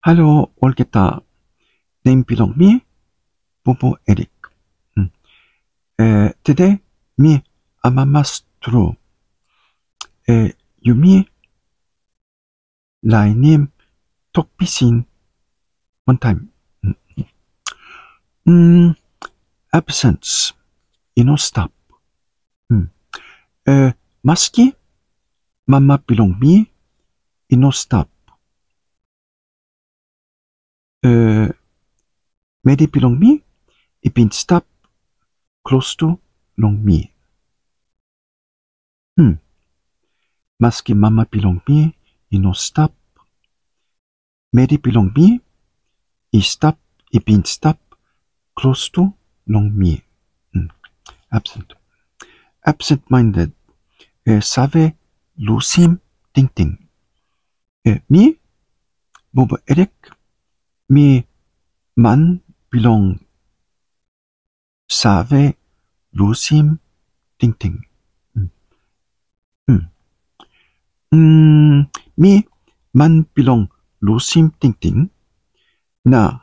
Hello, Olgeta. Name belong me, Bobo Eric. Today, me, Amamastro. Yumi, Lai name, Tokpisin, one time. Absence, stop. Maski, Mama belong me, stop. Medi belong me, Ipin stop, close to long me. Maski Mama belong me, stop. Medi belong me, stop, Ipin stop, close to long me. Absent. Absent-minded. Save lusim ting ting. Me, Bobo Eric, me man belong save lusim ting ting. Me man belong lusim ting ting. Na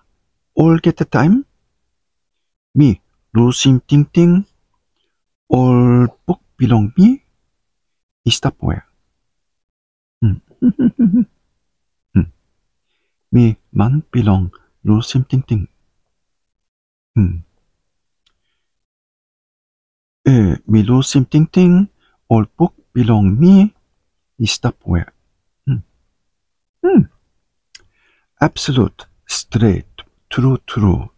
all get the time. Me lusim ting ting. All book belong me. Stop where? Me man belong lusim ting ting. Me lusim ting ting. All book belong me. Stop where? Absolute, straight, true, true.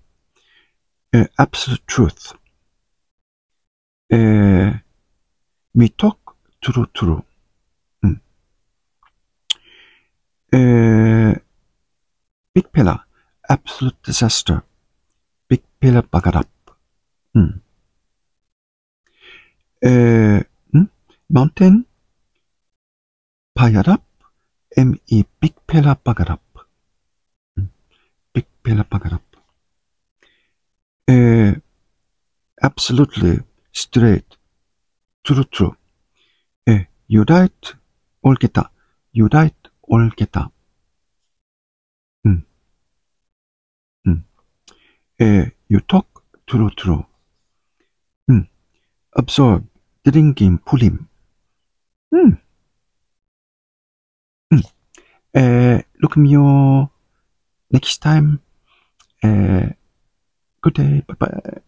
Absolute truth. Me talk, true, true. Big pillar, absolute disaster. Big pillar bagarap. Mountain, payarap. Me big pillar bagarap. Big pillar bagarap. Absolutely straight, true, true. You right, Olgeta. You right, Olgeta. You talk, true, true. Absorb, drinking, pulim. Look me next time. Good day. Bye bye.